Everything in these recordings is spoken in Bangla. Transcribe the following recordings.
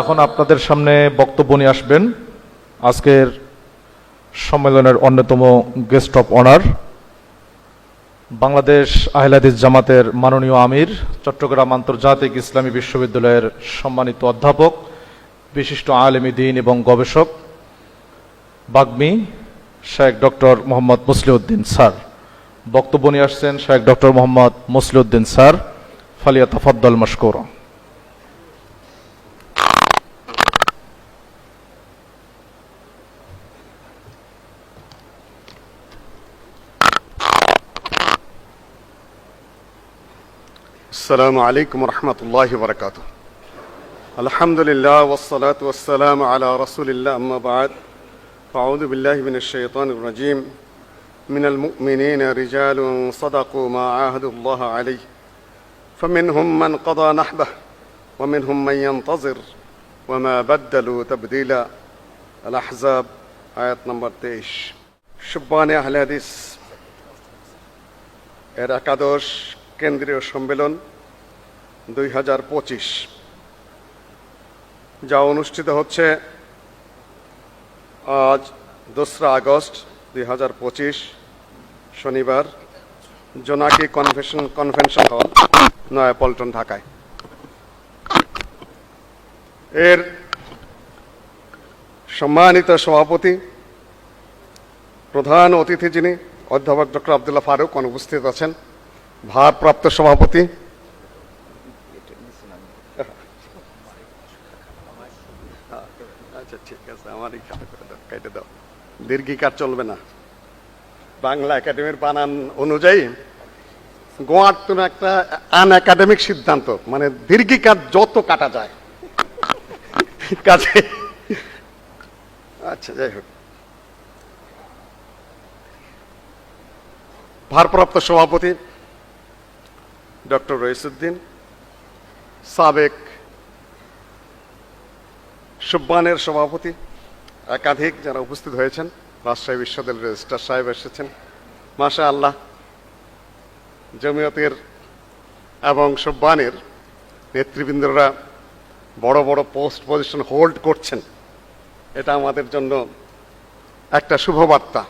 এখন আপনাদের সামনে বক্তব্য নিয়ে আসবেন আজকের সম্মেলনের অন্যতম গেস্ট অফ অনার, বাংলাদেশ আহলে হাদিস জামাতের মাননীয় আমির, চট্টগ্রাম আন্তর্জাতিক ইসলামী বিশ্ববিদ্যালয়ের সম্মানিত অধ্যাপক, বিশিষ্ট আলেমী দ্বীন এবং গবেষক বাগ্মী Sheikh doctor Mohammad Musliuddin sir. বক্তব্য নিয়ে আসছেন Sheikh doctor Mohammad Musliuddin sir. ফালিয়াতাফাদ্দাল Mashkura. السلام عليكم ورحمة الله وبركاته. الحمد لله والصلاة والسلام على رسول الله، أما بعد فأعوذ بالله من الشيطان الرجيم. من المؤمنين رجال صدقوا ما عاهدوا الله عليه فمنهم من قضى نحبه ومنهم من ينتظر وما بدلوا تبديلا. الأحزاب آيات نمبر 23. শুব্বানে আহলে হাদিস এর একাদশ কেন্দ্রীয় সম্মেলন 2025 যা অনুষ্ঠিত হচ্ছে আজ 2 আগস্ট 2025 শনিবার জোনাকি কনভেনশন হল, নয়াপল্টন, ঢাকায়। এর সম্মানিত সভাপতি, প্রধান অতিথি যিনি অধ্যাপক ডক্টর আব্দুল্লাহ ফারুক অনুপস্থিত আছেন, ভারপ্রাপ্ত সভাপতি আচ্ছা ঠিক আছে, আমারই কেটে দাও, দীর্ঘিকার চলবে না। বাংলা একাডেমির বানান অনুযায়ী গোয়ার তো একটা আন একাডেমিক সিদ্ধান্ত, মানে দীর্ঘিকার যত কাটা যায় কাজে। আচ্ছা যাই হোক, ভারপ্রাপ্ত সভাপতি ডক্টর রইসুদ্দিন, সাবেক শুব্বানের সভাপতি, একাধিক যারা উপস্থিত হয়েছেন, রাজশাহী বিশ্ববিদ্যালয়ের রেজিস্ট্রার সাহেব এসেছেন, মাশা আল্লাহ। জমিয়তের এবং শুব্বানের নেতৃবৃন্দরা বড় বড় পোস্ট পজিশন হোল্ড করছেন, এটা আমাদের জন্য একটা শুভবার্তা।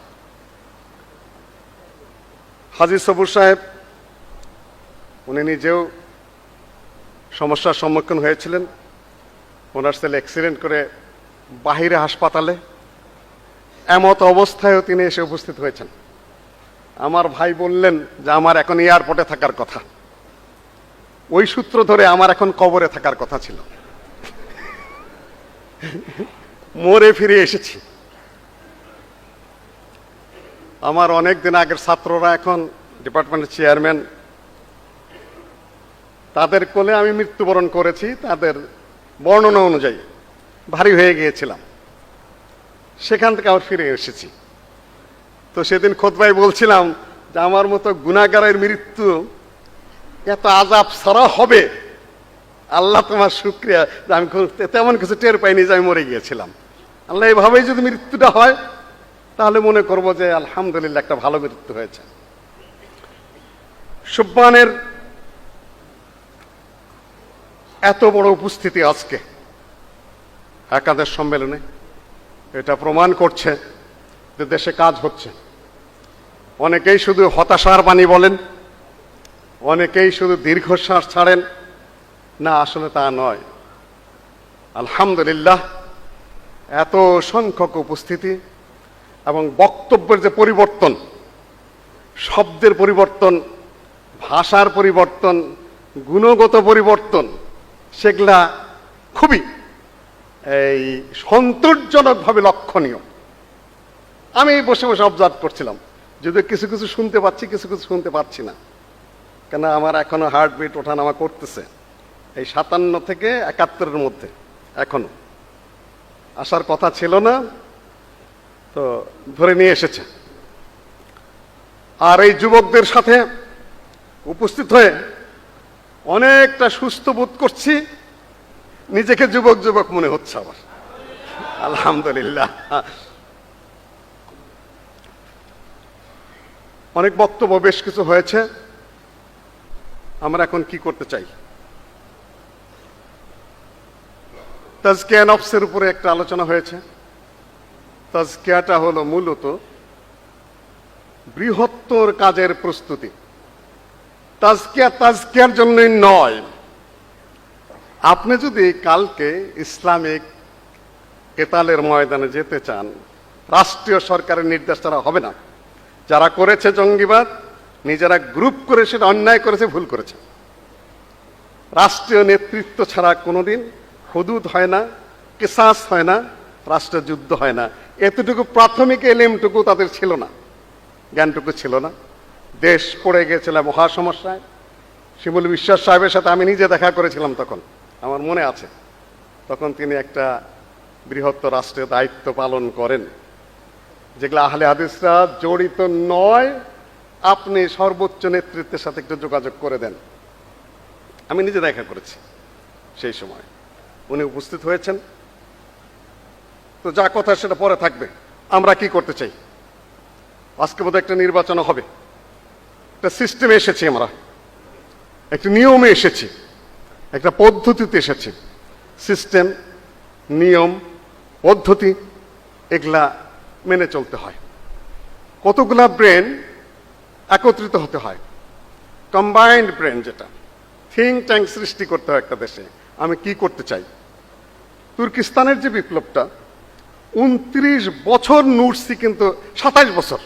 হাজী সবুর সাহেব উনি নিজেও সমস্যার সম্মুখীন হয়েছিলেন, ওনার ছেলে অ্যাক্সিডেন্ট করে বাহিরে হাসপাতালে, এমত অবস্থায়ও তিনি এসে উপস্থিত হয়েছেন। আমার ভাই বললেন যে আমার এখন এয়ারপোর্টে থাকার কথা, ওই সূত্র ধরে আমার এখন কবরে থাকার কথা ছিল, মরে ফিরে এসেছি। আমার অনেক দিন আগের ছাত্ররা এখন ডিপার্টমেন্টের চেয়ারম্যান, তাদের কোলে আমি মৃত্যুবরণ করেছি, তাদের বর্ণনা অনুযায়ী ভারী হয়ে গিয়েছিলাম, সেখান থেকে আবার ফিরে এসেছি। তো সেদিন খুতবায় বলছিলাম যে আমার মতো গুনাহগারের মৃত্যু এত আযাব ছাড়া হবে, আল্লাহ তোমার শুকরিয়া যে আমি তেমন কিছু টের পাইনি যে আমি মরে গিয়েছিলাম। আল্লাহ এভাবেই যদি মৃত্যুটা হয় তাহলে মনে করব যে আলহামদুলিল্লাহ একটা ভালো মৃত্যু হয়েছে। শুব্বানের এত বড় উপস্থিতি আজকে একাদশ সম্মেলনে, এটা প্রমাণ করছে যে দেশে কাজ হচ্ছে। অনেকেই শুধু হতাশার বাণী বলেন, অনেকেই শুধু দীর্ঘশ্বাস ছাড়েন, না আসলে তা নয়। আলহামদুলিল্লাহ এত সংখ্যক উপস্থিতি এবং বক্তব্যের যে পরিবর্তন, শব্দের পরিবর্তন, ভাষার পরিবর্তন, গুণগত পরিবর্তন, সেগুলা খুবই এই সন্তোষজনকভাবে লক্ষণীয়। আমি বসে বসে অবজার্ভ করছিলাম, যদি কিছু কিছু শুনতে পাচ্ছি, কিছু কিছু শুনতে পাচ্ছি না, কেন আমার এখনো হার্টবিট ওঠানামা করতেছে এই 57 থেকে 71-এর মধ্যে, এখনো আসার কথা ছিল না, তো ধরে নিয়ে এসেছে। আর এই যুবকদের সাথে উপস্থিত হয়ে অনেকটা সুস্থ বোধ করছি, নিজেকে যুবক যুবক মনে হচ্ছে আবার, আলহামদুলিল্লাহ। অনেক বক্তব্য বেশ কিছু হয়েছে, আমরা এখন কি করতে চাই। তাজকিয়া নফসের উপরে একটা আলোচনা হয়েছে। তাজকিয়াটা হলো মূলত বৃহত্তর কাজের প্রস্তুতি। তাজকিয়ার জন্যই নয়। আপনি যদি কালকে ইসলামিক কেতালের ময়দানে যেতে চান, রাষ্ট্রীয় সরকারের নির্দেশ ছাড়া হবে না। যারা করেছে জঙ্গিবাদ, নিজেরা গ্রুপ করে সেটা অন্যায় করেছে, ভুল করেছে। রাষ্ট্রীয় নেতৃত্ব ছাড়া কোনোদিন হুদুদ হয় না, কিসাস হয় না, রাষ্ট্রযুদ্ধ হয় না। এতটুকু প্রাথমিক এলিমটুকু তাদের ছিল না, জ্ঞানটুকু ছিল না। দেশ পড়ে গিয়েছিল মহা সমস্যায়। শিমুল বিশ্বাস সাহেবের সাথে আমি নিজে দেখা করেছিলাম, তখন আমার মনে আছে। তখন তিনি একটা বৃহত্তর রাষ্ট্রের দায়িত্ব পালন করেন, যেগুলো আহলে হাদিসরা জড়িত নয়। আপনি সর্বোচ্চ নেতৃত্বের সাথে একটু যোগাযোগ করে দেন। আমি নিজে দেখা করেছি সেই সময়, উনি উপস্থিত হয়েছেন। তো যা কথা সেটা পরে থাকবে। আমরা কি করতে চাই? আজকে বোধহয় একটা নির্বাচন হবে, একটা সিস্টেমে এসেছি, আমরা একটা নিয়মে এসেছি, একটা পদ্ধতিতে এসেছি। সিস্টেম, নিয়ম, পদ্ধতি এগুলা মেনে চলতে হয়। কতগুলা ব্রেন একত্রিত হতে হয়, কম্বাইন্ড ব্রেন, যেটা থিঙ্ক ট্যাঙ্ক সৃষ্টি করতে হয় একটা দেশে। আমি কি করতে চাই? তুর্কিস্তানের যে বিপ্লবটা 29 বছর নুরসি, কিন্তু 27 বছর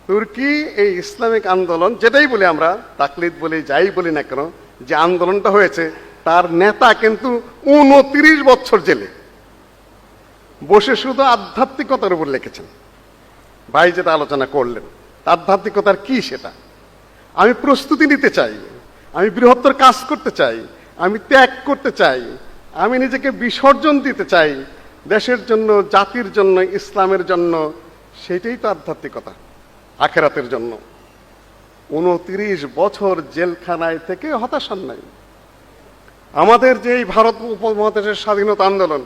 তুর্কি এই ইসলামিক আন্দোলন, যেটাই বলি আমরা, তাকলিদ বলি, যাই বলি না কেন, যে আন্দোলনটা হয়েছে, তার নেতা কিন্তু 29 বছর জেলে বসে শুধু আধ্যাত্মিকতার উপর লিখেছেন। ভাই যেটা আলোচনা করলেন, আধ্যাত্মিকতার কি সেটা? আমি প্রস্তুতি নিতে চাই, আমি বৃহত্তর কাজ করতে চাই, আমি ত্যাগ করতে চাই, আমি নিজেকে বিসর্জন দিতে চাই দেশের জন্য, জাতির জন্য, ইসলামের জন্য। সেটাই তো আধ্যাত্মিকতা, আখেরাতের জন্য। 29 বছর জেলখানায় থেকে হতাশার নাই। আমাদের যে এই ভারত উপমহাদেশের স্বাধীনতা আন্দোলন,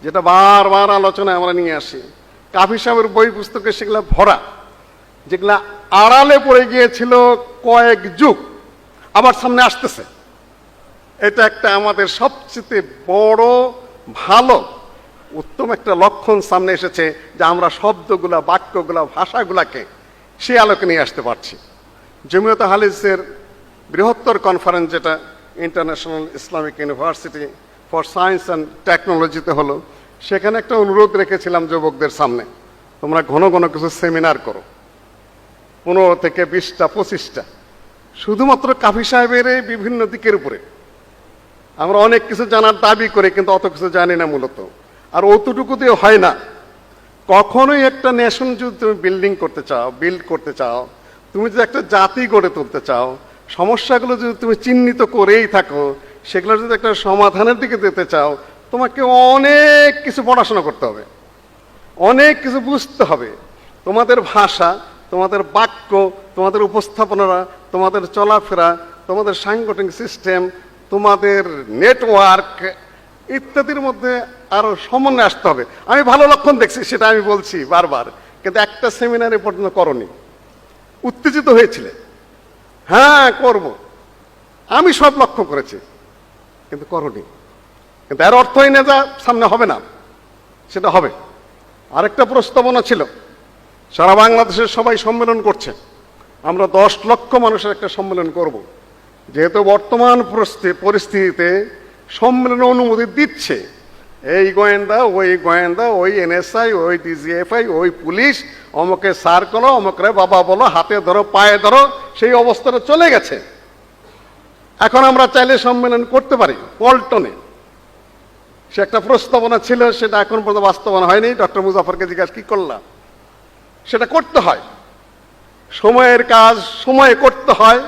যেটা বারবার আলোচনায় আমরা নিয়ে আসি, কাফি সাহেবের বই পুস্তকে সেগুলা ভরা, যেগুলা আড়ালে পড়ে গিয়েছিল কয়েক যুগ, আবার সামনে আসতেছে। এটা একটা আমাদের সবচেয়ে বড়, ভালো, উত্তম একটা লক্ষণ সামনে এসেছে, যে আমরা শব্দগুলা, বাক্যগুলা, ভাষাগুলাকে সে আলোকে নিয়ে আসতে পারছি। জমিয়ত হাদিসের বৃহত্তর কনফারেন্স, যেটা international Islamic university for science and টেকনোলজিতে হলো, সেখানে একটা অনুরোধ রেখেছিলাম যুবকদের সামনে, তোমরা ঘন ঘন কিছু সেমিনার করো, 15 থেকে 20টা 25টা, শুধুমাত্র কাফি সাহেবের এই বিভিন্ন দিকের উপরে। আমরা অনেক কিছু জানার দাবি করি, কিন্তু অত কিছু জানি না মূলত। আর অতটুকু দিয়ে হয় না। কখনোই একটা নেশন যদি তুমি বিল্ড করতে চাও, তুমি যদি একটা জাতি গড়ে তুলতে চাও, সমস্যাগুলো যদি তুমি চিহ্নিত করেই থাকো, সেগুলো যদি একটা সমাধানের দিকে যেতে চাও, তোমাকে অনেক কিছু পড়াশোনা করতে হবে, অনেক কিছু বুঝতে হবে। তোমাদের ভাষা, তোমাদের বাক্য, তোমাদের উপস্থাপনা, তোমাদের চলাফেরা, তোমাদের সাংগঠনিক সিস্টেম, তোমাদের নেটওয়ার্ক ইত্যাদির মধ্যে আরো সমন্বয় আসতে হবে। আমি ভালো লক্ষণ দেখছি, সেটা আমি বলছি বারবার, কিন্তু একটা সেমিনারে পর্যন্ত করনি। উত্তেজিত হয়েছিলে, হ্যাঁ করব, আমি সব লক্ষ্য করেছি, কিন্তু করনি। কিন্তু এর অর্থই না যা সামনে হবে না, সেটা হবে। আরেকটা প্রস্তাবনা ছিল, সারা বাংলাদেশের সবাই সম্মেলন করছে, আমরা 10 লক্ষ মানুষের একটা সম্মেলন করব। যেহেতু বর্তমান পরিস্থিতিতে সম্মেলন অনুমতি দিচ্ছে এই গোয়েন্দা, ওই এনএসআই, ওই ডিজিএফআই, ওই পুলিশ, অমুকে সার করো, অমুকরে বাবা বলো, হাতে ধরো, পায়ে ধরো, সেই অবস্থাটা চলে গেছে। এখন আমরা চাইলে সম্মেলন করতে পারি পল্টনে। সে একটা প্রস্তাবনা ছিল, সেটা এখন পর্যন্ত বাস্তবায়ন হয়নি। ডক্টর মুজাফরকে জিজ্ঞাসা কি করলাম, সেটা করতে হয়, সময়ের কাজ সময়ে করতে হয়,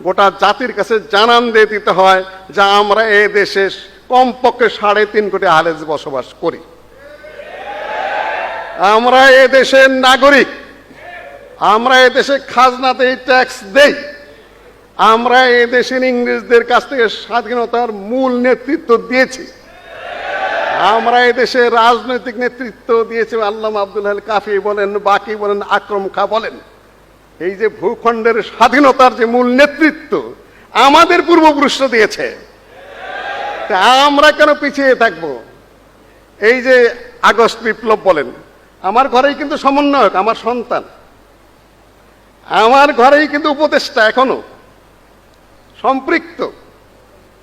গোটা জাতির কাছে জানান দিয়ে দিতে হয় যে আমরা এই দেশে কমপক্ষে 3.5 কোটি আহলে হাদিস বসবাস করি, আমরা এ দেশের নাগরিক, আমরা এ দেশে খাজনা দেই, ট্যাক্স দেই, আমরা এ দেশের ইংরেজদের কাছ থেকে স্বাধীনতার মূল নেতৃত্ব দিয়েছি, আমরা এ দেশের রাজনৈতিক নেতৃত্ব দিয়েছি। আল্লামা আব্দুল হাই কাফি বলেন, বাকি বলেন, আকরম খা বলেন, এই যে ভূখণ্ডের স্বাধীনতার যে মূল নেতৃত্ব আমাদের পূর্বপুরুষরা দিয়েছে। আমরা কেন পিছিয়ে থাকবো? এই যে আগস্ট বিপ্লব বলেন, আমার ঘরেই কিন্তু সমন্বয়ক, আমার সন্তান, আমার ঘরেই কিন্তু উপদেষ্টা, এখনো সম্পৃক্ত,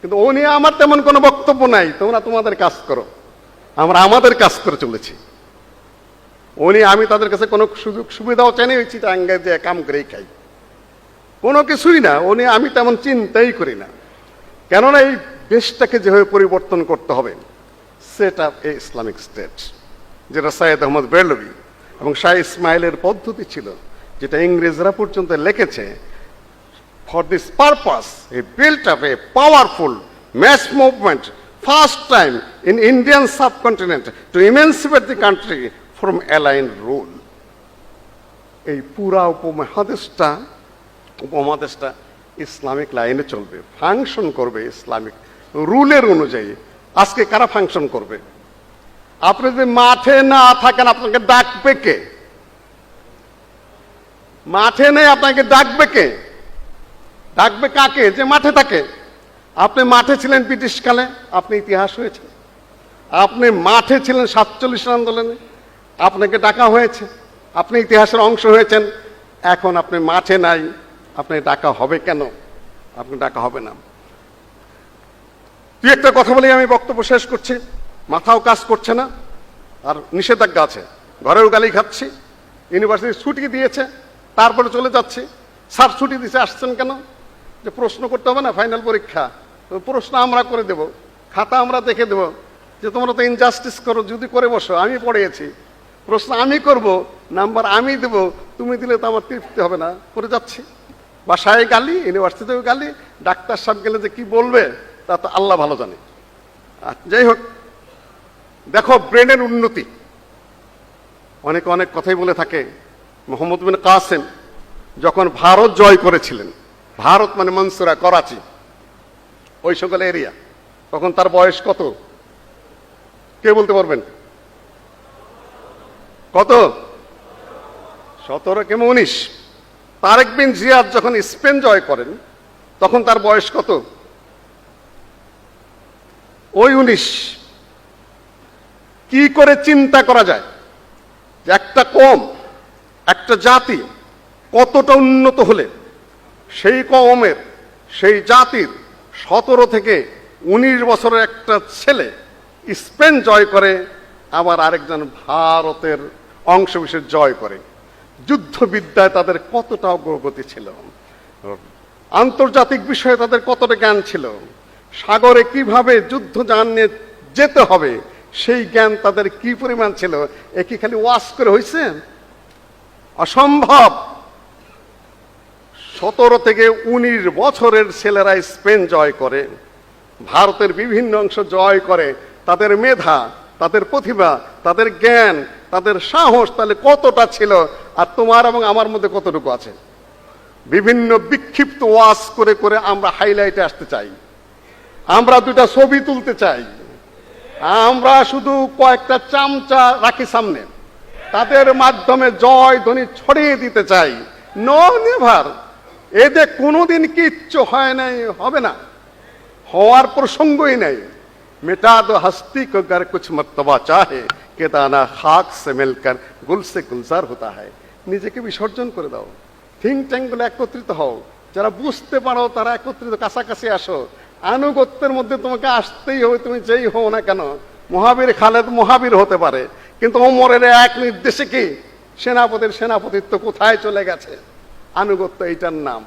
কিন্তু ও নিয়ে আমার তেমন কোনো বক্তব্য নাই। তোমরা তোমাদের কাজ করো, আমরা আমাদের কাজ করে চলেছি। উনি, আমি তাদের কাছে কোনো সুযোগ সুবিধাও চাই না, ওই চিটাঙ্গে যে কাম করেই খাই, কোনো কিছুই না। উনি, আমি তেমন চিন্তাই করি না, কেননা এই দেশটাকে যেভাবে পরিবর্তন করতে হবে, সেট আপ এ ইসলামিক স্টেট, যেটা সৈয়দ আহমদ বেরলভী এবং শাহ ইসমাইলের পদ্ধতি ছিল, যেটা ইংরেজরা পর্যন্ত লিখেছে। For this purpose, he built up a powerful mass movement, first time in Indian subcontinent, to emancipate the country from alien rule. এই পুরা উপমহাদেশটা ইসলামিক লাইনে চলবে, ফাংশন করবে ইসলামিক রুলের অনুযায়ী। আজকে কারা ফাংশন করবে? আপনি যদি মাঠে না থাকেন, আপনাকে ডাকবে কে? মাঠে নেই, আপনাকে ডাকবে কে? ডাকবে কাকে? যে মাঠে থাকে। আপনি মাঠে ছিলেন ব্রিটিশ কালে, আপনি ইতিহাস হয়েছে। আপনি মাঠে ছিলেন 47 আন্দোলনে, আপনাকে ডাকা হয়েছে, আপনি ইতিহাসের অংশ হয়েছেন। এখন আপনি মাঠে নাই, আপনি ডাকা হবে কেন? আপনি ডাকা হবে না। তুই একটা কথা বলি, আমি বক্তব্য শেষ করছি। মাথাও কাজ করছে না, আর নিষেধাজ্ঞা আছে, ঘরেও গালি খাচ্ছি, ইউনিভার্সিটি ছুটি দিয়েছে, তারপরে চলে যাচ্ছি। স্যার ছুটি দিছে, আসছেন কেন? যে প্রশ্ন করতে হবে না, ফাইনাল পরীক্ষা, প্রশ্ন আমরা করে দেব, খাতা আমরা দেখে দেব, যে তোমরা তো ইনজাস্টিস করো, যদি করে বসো। আমি পড়িয়েছি, প্রশ্ন আমি করব, নাম্বার আমি দেব, তুমি দিলে তো আমার তৃপ্তি হবে না, করে যাচ্ছি। বাসায় গালি, ইউনিভার্সিটিতেও গালি, ডাক্তার সাহেব গেলে যে কি বলবে তা তো আল্লাহ ভালো জানে। যাই হোক, দেখো ব্রেনের উন্নতি। অনেকে অনেক কথাই বলে থাকে। মোহাম্মদ বিন কাসেম যখন ভারত জয় করেছিলেন, ভারত মানে মনসুরা, করাচি, ওই সকল এরিয়া, তখন তার বয়স কত? কে বলতে পারবেন? কত? 17 কিংবা 19? তারেক বিন জিয়াদ যখন স্পেন জয় করেন, তখন তার বয়স কত? ওই 19। কি করে চিন্তা করা যায় যে একটা কম, একটা জাতি কতটা উন্নত হলে সেই কওমের, সেই জাতির 17 থেকে 19 বছরের একটা ছেলে স্পেন জয় করে, আবার আরেকজন ভারতের অংশবিশেষ জয় করে। যুদ্ধবিদ্যায় তাদের কতটা অগ্রগতি ছিল, আন্তর্জাতিক বিষয়ে তাদের কতটা জ্ঞান ছিল, সাগরে কিভাবে যুদ্ধ জানিয়ে যেতে হবে সেই জ্ঞান তাদের কি পরিমাণ ছিল। এ কি খালি ওয়াজ করে হয়েছে? অসম্ভব। 17 থেকে 19 বছরের ছেলেরা স্পেন জয় করে, ভারতের বিভিন্ন অংশ জয় করে। তাদের মেধা, তাদের প্রতিভা, তাদের জ্ঞান, তাদের সাহস তাহলে কতটা ছিল, আর তোমার এবং আমার মধ্যে কতটুকু আছে? বিভিন্ন বিক্ষিপ্ত ওয়াজ করে করে আমরা হাইলাইটে আসতে চাই, আমরা দুটা ছবি তুলতে চাই, আমরা শুধু কয়েকটা চামচা রাখি সামনে, তাদের মাধ্যমে জয় ধ্বনি ছড়িয়ে দিতে চাই। No never. এতে কোনোদিন কিচ্ছু হয় নাই, হবে না, হওয়ার প্রসঙ্গই নাই। মেটা দো হস্তি কো গর কুছ মর্তবা চাহে, কে দানা খাক সে মিলকর গুল সে গুলজার হতা হয়। নিজেকে বিসর্জন করে দাও, থিঙ্ক ট্যাঙ্কগুলো একত্রিত হও, যারা বুঝতে পারো তারা একত্রিত কাছাকাছি আসো। আনুগত্যের মধ্যে তোমাকে আসতেই হবে, তুমি যেই হও না কেন। মহাবীর খালেদ মহাবীর হতে পারে, কিন্তু ওমরের এক নির্দেশে কি সেনাপতির সেনাপতিত্ব কোথায় চলে গেছে? আনুগত্য এইটার নাম।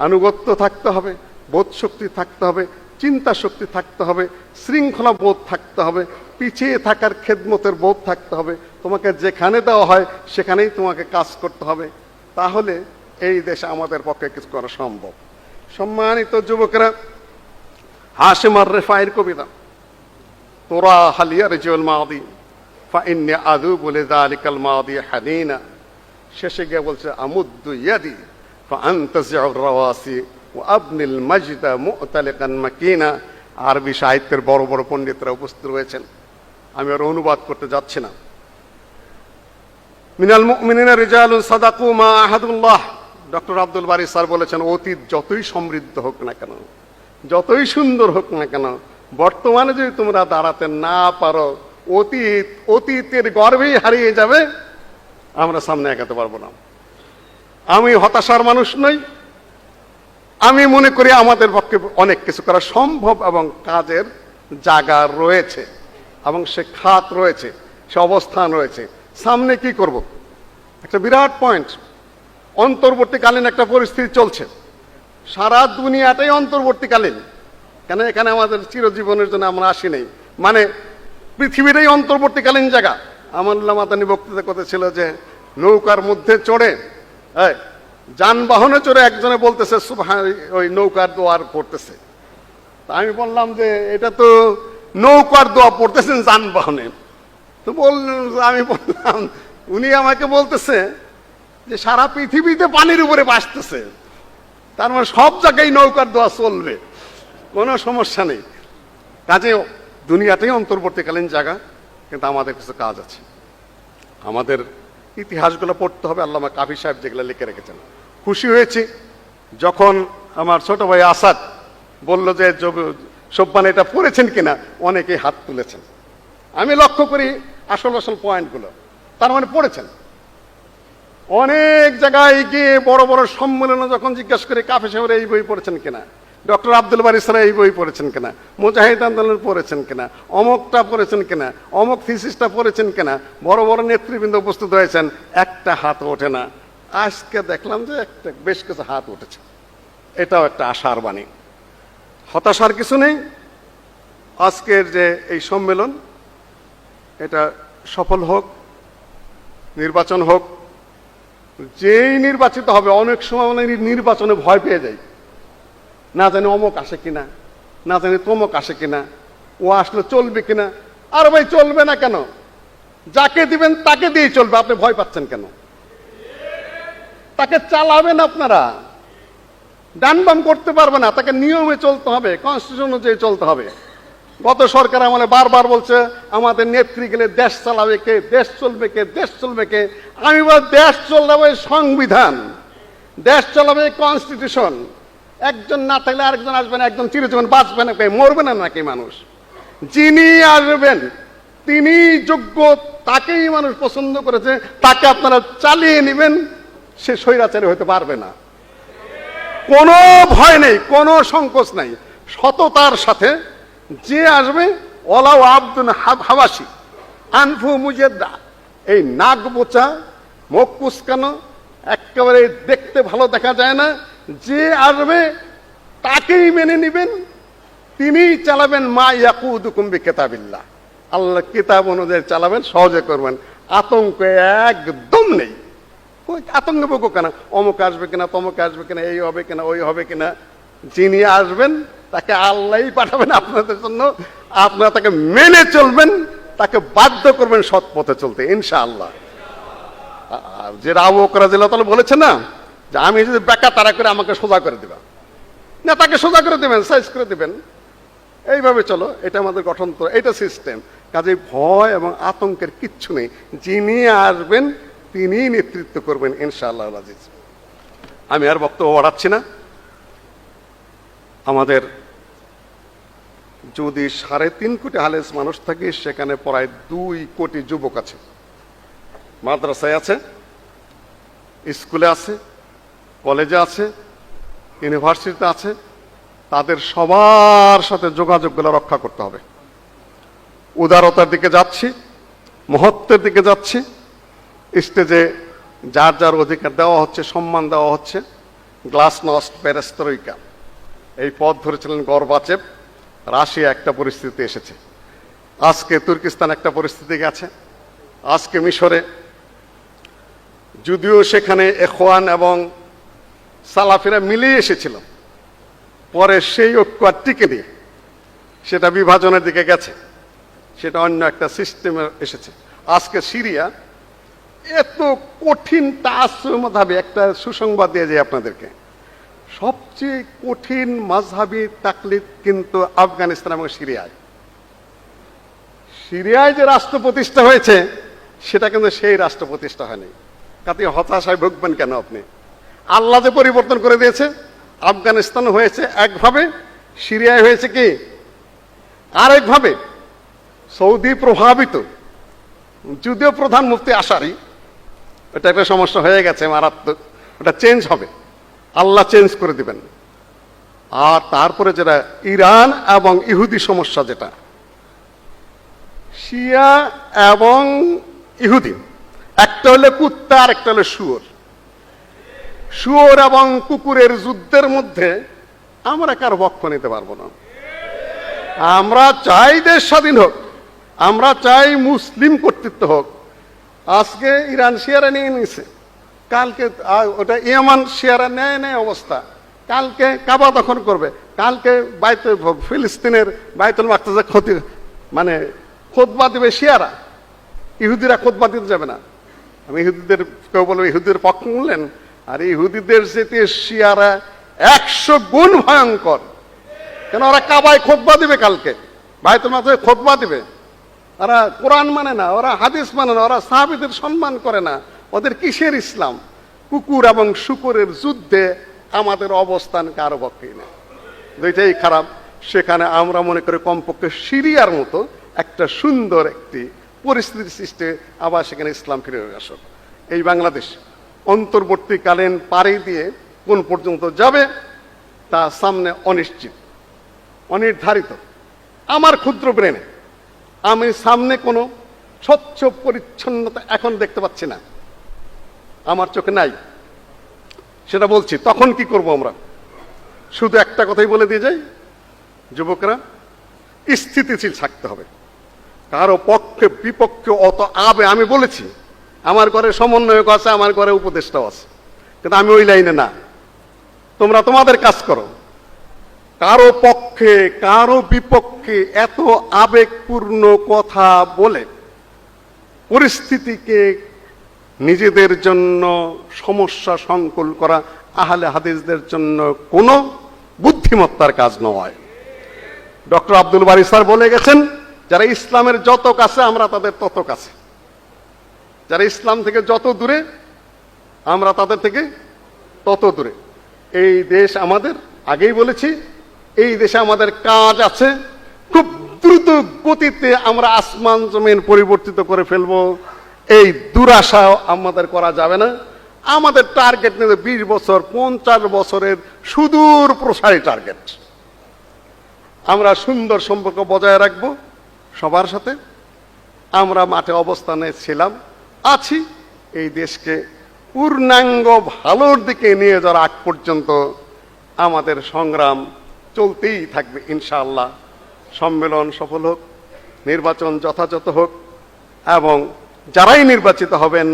আনুগত্য থাকতে হবে, বোধ শক্তি থাকতে হবে, চিন্তা শক্তি থাকতে হবে, শৃঙ্খলা বোধ থাকতে হবে, পিছিয়ে থাকার খেদমতের বোধ থাকতে হবে। তোমাকে যেখানে দেওয়া হয় সেখানেই তোমাকে কাজ করতে হবে, তাহলে এই দেশে আমাদের পক্ষে কিছু করা সম্ভব। সম্মানিত যুবকরা, হাশিম আর রেফাইর কবিতা, তোরা হালিয়া রেজুল মাদি ফাইন্নে আদু বলে যালিকাল মাদি হানিনা, শেষে গিয়ে বলছে আমুদ্দু ইয়াদি ফাআনতাজিউ রাওয়াসি ওয়া আবনিল মাজদা মুতালিকান মাকিনা। আরবি সাহিত্যের বড় বড় পণ্ডিতরা উপস্থিত রয়েছেন, আমি আর অনুবাদ করতে যাচ্ছি না। মিনাল মুমিনিনা রিজালুন সাদাকু মা আহাদুল্লাহ, ডক্টর আব্দুল বারী স্যার বলেছেন, অতীত যতই সমৃদ্ধ হোক না কেন, যতই সুন্দর হোক না কেন, বর্তমানে যদি তোমরা দাঁড়াতে না পারো, অতীতের গর্ভেই হারিয়ে যাবে, আমরা সামনে এগাতে পারবো না। আমি হতাশার মানুষ নই। আমি মনে করি আমাদের পক্ষে অনেক কিছু করা সম্ভব এবং কাজের জায়গা রয়েছে এবং সে খাত রয়েছে, সে অবস্থান রয়েছে। সামনে কি করব? একটা বিরাট পয়েন্ট, অন্তর্বর্তীকালীন একটা পরিস্থিতি চলছে। সারা দুনিয়াটাই অন্তর্বর্তীকালীন। কেন? এখানে আমাদের চিরজীবনের জন্য আমরা আসি নাই, মানে পৃথিবীটাই অন্তর্বর্তীকালীন জায়গা। আমানুল্লাহ মাদানী বক্তৃতা করেছিল যে নৌকার মধ্যে চড়ে, যানবাহনে চড়ে একজনে বলতেছে সুবহান, ওই নৌকার দোয়া পড়তেছে। তা আমি বললাম যে এটা তো নৌকার দোয়া পড়তেছেন যানবাহনে। তো আমি বললাম, উনি আমাকে বলতেছে যে সারা পৃথিবীতে পানির উপরে ভাসতেছে, তার মানে সব জায়গায় নৌকার দোয়া চলবে, কোনো সমস্যা নেই। কাজে দুনিয়াটাই অন্তর্বর্তীকালীন জায়গা, কিন্তু আমাদের কিছু কাজ আছে। আমাদের ইতিহাসগুলো পড়তে হবে। আল্লামা কাফি সাহেব যেগুলো লিখে রেখেছেন। খুশি হয়েছি যখন আমার ছোট ভাই আসাদ বলল যে সোবহান এটা পড়েছেন কিনা, অনেকেই হাত তুলেছেন। আমি লক্ষ্য করি আসল পয়েন্টগুলো, তার মানে পড়েছেন। অনেক জায়গায় গিয়ে বড় বড় সম্মেলনে যখন জিজ্ঞাসা করি কাফি সাহেব এই বই পড়েছেন কিনা, ডক্টর আব্দুল বারী সাহেব এই বই পড়েছেন কিনা, মুজাহিদ আন্দোলন পড়েছেন কিনা, অমুকটা পড়েছেন কিনা, অমুক থিসিসটা পড়েছেন কিনা, বড় বড় নেতৃবৃন্দ উপস্থিত হয়েছেন, একটা হাত ওঠে না। আজকে দেখলাম যে একটা বেশ কিছু হাত উঠেছে। এটাও একটা আশার বাণী। হতাশার কিছু নেই। আজকের যে এই সম্মেলন, এটা সফল হোক, নির্বাচন হোক। যেই নির্বাচিত হবে, অনেক সময় নির্বাচনে ভয় পেয়ে যায়, না জানি অমুক আসে কিনা, না জানি তমুক আসে কিনা, ও আসলে চলবে কিনা। আর ভাই চলবে না কেন? যাকে দিবেন তাকে দিয়ে চলবে, আপনি ভয় পাচ্ছেন কেন? তাকে চালাবেন আপনারা, ডান বাম করতে পারবে না, তাকে নিয়মে চলতে হবে, কনস্টিটিউশন অনুযায়ী চলতে হবে। গত সরকার আমলে বারবার বলছে আমাদের নেত্রী গেলে দেশ চালাবে কে, দেশ চলবে কে, দেশ চলবে কে। আমি বল, দেশ চলাবে সংবিধান, দেশ চালাবে কনস্টিটিউশন। একজন না থাকলে আরেকজন আসবে না, একজন চিরজীবন বাঁচবে না, মরবে না নাকি মানুষ? যিনি আসবেন তিনি যোগ্য, তাকেই মানুষ পছন্দ করেছে, তাকে আপনারা চালিয়ে নেবেন, সে স্বৈরাচারী হতে পারবে না। কোনো ভয় নেই, কোনো সংকোচ নাই, সততার সাথে যে আসবে। ওলাও আব্দুন হাবাসি আনফু মুজেদ্দা, এই নাক বোচা, মুখ কুচকানো, একেবারে দেখতে ভালো দেখা যায় না, যে আসবে তাকেই মেনে নিবেন, তিনিই চালাবেন। মা ইয়াকুদুকুম বিকিতাবিল্লাহ, আল্লাহ কিতাব অনুযায়ী চালাবেন, সহজে করবেন। আতঙ্ক একদম নেই। আতঙ্ক বকো কেন? অমুক আসবে কিনা, তমুক আসবে কিনা, এই হবে কিনা, ওই হবে কিনা। যিনি আসবেন তাকে আল্লাহই পাঠাবেন আপনাদের জন্য, আপনারা তাকে মেনে চলবেন, তাকে বাধ্য করবেন সৎ পথে চলতে, ইনশাআল্লাহ। যে আবু বকর রাদিয়াল্লাহু তাআলা বলেছেন না, যে আমি যদি বেকা তারা করে আমাকে সোজা করে দিবা না, তাকে সোজা করে দেবেন, সাইজ করে দেবেন, এইভাবে চলো। এটা আমাদের গঠনতন্ত্র, এটা সিস্টেম। কাজে ভয় এবং আতঙ্কের কিচ্ছু নেই। যিনি আসবেন তিনি নেতৃত্ব করবেন, ইনশাআল্লাহ আজিজ। আমি আর বক্তব্য বাড়াচ্ছি না। আমাদের যদি 3.5 কোটি হালেস মানুষ থাকে, সেখানে প্রায় 2 কোটি যুবক আছে, মাদ্রাসায় আছে, স্কুলে আছে, কলেজে আছে, ইউনিভার্সিটিতে আছে। তাদের সবার সাথে যোগাযোগগুলো রক্ষা করতে হবে। উদারতার দিকে যাচ্ছি, মহত্বের দিকে যাচ্ছি। স্টেজে যার যার অধিকার দেওয়া হচ্ছে, সম্মান দেওয়া হচ্ছে। গ্লাসনস্ট, পেরেস্ত্রোইকা, এই পথ ধরেছিলেন গর্বাচেভ। রাশিয়া একটা পরিস্থিতি এসেছে, আজকে তুর্কিস্তান একটা পরিস্থিতি গেছে, আজকে মিশরে। যদিও সেখানে এখওয়ান এবং সালাফিরা মিলিয়ে এসেছিল, পরে সেই ঐক্য আর টিকে নেই, সেটা বিভাজনের দিকে গেছে, সেটা অন্য একটা সিস্টেমে এসেছে। আজকে সিরিয়া এত কঠিন তাসসুফ মাযহাবী, একটা সুসংবাদ দিয়ে যায় আপনাদেরকে, সবচেয়ে কঠিন মাযহাবী তাকলিদ কিন্তু আফগানিস্তান এবং সিরিয়ায়। সিরিয়ায় যে রাষ্ট্র প্রতিষ্ঠা হয়েছে সেটা কিন্তু সেই রাষ্ট্র প্রতিষ্ঠা হয়নি। কাজে হতাশায় ভুগবেন কেন আপনি? আল্লাহ যে পরিবর্তন করে দিয়েছে। আফগানিস্তান হয়েছে একভাবে, সিরিয়ায় হয়েছে কি আরেকভাবে সৌদি প্রভাবিত, যদিও প্রধান মুফতি আশারি, এটা একটা সমস্যা হয়ে গেছে মারাত্মক, ওটা চেঞ্জ হবে, আল্লাহ চেঞ্জ করে দিবেন। আর তারপরে যেটা ইরান এবং ইহুদি সমস্যা, যেটা শিয়া এবং ইহুদি, একটা হলে কুত্তা আর একটা হলে শুয়োর। শুয়োর এবং কুকুরের যুদ্ধের মধ্যে আমরা কারো পক্ষ নিতে পারবো না। আমরা চাই দেশ স্বাধীন হোক, আমরা চাই মুসলিম কর্তৃত্ব হোক। আজকে ইরান শিয়ারা নিয়ে নিয়েছে, কালকে ওটা ইয়েমান শিয়ারা নেয় অবস্থা, কালকে কাবা দখল করবে, কালকে ফিলিস্তিনের বাইতুল মাকদাসে ক্ষতি মানে খোদবা দিবে শিয়ারা, ইহুদিরা খোদবা দিতে যাবে না। আমি ইহুদিদের কেউ বলবো ইহুদিদের পক্ষ নিলেন, আর ইহুদিদের যেতে শিয়ারা 100 গুণ ভয়ঙ্কর। কেন ওরা কাবায় খোদবা দিবে, কালকে বাইতুল মাকদাসে খোদবা দিবে। ওরা কোরআন মানে না, ওরা হাদিস মানে না, ওরা সাহাবীদের সম্মান করে না। ওদের কিসের ইসলাম? কুকুর এবং শুকুরের যুদ্ধে আমাদের অবস্থান কারো পক্ষেই না, দুইটাই খারাপ। সেখানে আমরা মনে করি কমপক্ষে সিরিয়ার মতো একটা সুন্দর একটি পরিস্থিতির সৃষ্টি, আবার সেখানে ইসলাম ফিরে আসুক। এই বাংলাদেশ অন্তর্বর্তীকালীন পাড়ি দিয়ে কোন পর্যন্ত যাবে তা সামনে অনিশ্চিত, অনির্ধারিত। আমার ক্ষুদ্র ব্রেনে আমি সামনে কোনো স্বচ্ছ পরিচ্ছন্নতা এখন দেখতে পাচ্ছি না, আমার চোখে নাই। সেটা বলছি, তখন কি করব আমরা? শুধু একটা কথাই বলে দিয়ে যাই, যুবকরা স্থিতিশীল থাকতে হবে। কারো পক্ষে বিপক্ষে অত আমি বলেছি, আমার ঘরে সমন্বয়ক আছে, আমার ঘরে উপদেষ্টাও আছে, কিন্তু আমি ওই লাইনে না। তোমরা তোমাদের কাজ করো। কারো পক্ষে কারো বিপক্ষে এত আবেগপূর্ণ কথা বলে পরিস্থিতিকে নিজেদের জন্য সমস্যা সংকুল করা আহলে হাদিসদের জন্য কোনো বুদ্ধিমত্তার কাজ নয়। ডক্টর আব্দুল বারী স্যার বলে গেছেন, যারা ইসলামের যত কাছে আমরা তাদের তত কাছে, যারা ইসলাম থেকে যত দূরে আমরা তাদের থেকে তত দূরে। এই দেশ আমাদের, আগেই বলেছি, এই দেশে আমাদের কাজ আছে। খুব দ্রুত গতিতে আমরা আসমান জমিন পরিবর্তিত করে ফেলবো, এই দুরাশাও আমাদের করা যাবে না। আমাদের টার্গেট নেবে 20 বছর 50 বছরের সুদূর প্রসারী টার্গেট। আমরা সুন্দর সম্পর্ক বজায় রাখবো সবার সাথে। আমরা মাঠে অবস্থানে ছিলাম, আছি। এই দেশকে পূর্ণাঙ্গ ভালোর দিকে নিয়ে যাওয়ার আগ পর্যন্ত আমাদের সংগ্রাম চলতেই থাকবে ইনশাআল্লাহ। সম্মেলন সফল হোক, নির্বাচন যথাযথ হোক, এবং যারাই নির্বাচিত হবেন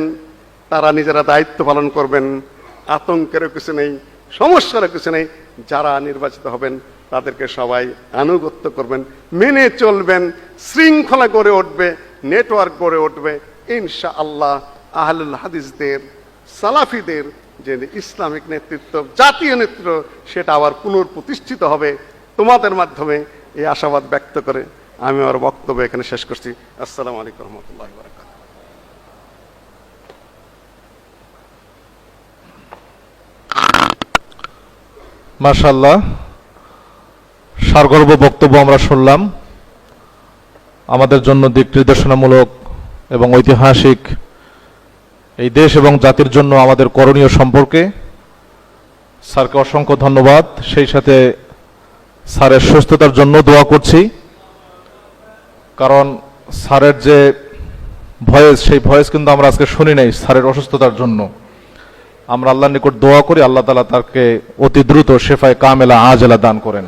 তারা নিজেরা দায়িত্ব পালন করবেন। আতঙ্কেরও কিছু নেই, সমস্যারও কিছু নেই। যারা নির্বাচিত হবেন তাদেরকে সবাই আনুগত্য করবেন, মেনে চলবেন, শৃঙ্খলা গড়ে উঠবে, নেটওয়ার্ক গড়ে উঠবে ইনশাআল্লাহ। আহলুল হাদিসদের, সালাফিদের যে ইসলামিক নেতৃত্ব, জাতীয় নেতৃত্ব, সেটা আবার পুনঃপ্রতিষ্ঠিত হবে তোমাদের মাধ্যমে। এই আশাবাদ ব্যক্ত করে আমি আমার বক্তব্য এখানে শেষ করছি। আসসালামু আলাইকুম রহমতুল্লাহ ওয়া বারাকাতুহু। মাশাআল্লাহ, সারগর্ভ বক্তব্য আমরা শুনলাম। আমাদের জন্য দিক নির্দেশনামূলক এবং ঐতিহাসিক এই দেশ এবং জাতির জন্য আমাদের করণীয় সম্পর্কে স্যারকে অসংখ্য ধন্যবাদ। সেই সাথে স্যারের সুস্থতার জন্য দোয়া করছি, কারণ স্যারের যে ভয়েস, সেই ভয়েস কিন্তু আমরা আজকে শুনি নাই স্যারের অসুস্থতার জন্য। আমরা আল্লাহর নিকট দোয়া করি আল্লাহ তাআলা তাকে অতি দ্রুত শেফায়ে কামেলা আজেলা দান করেন।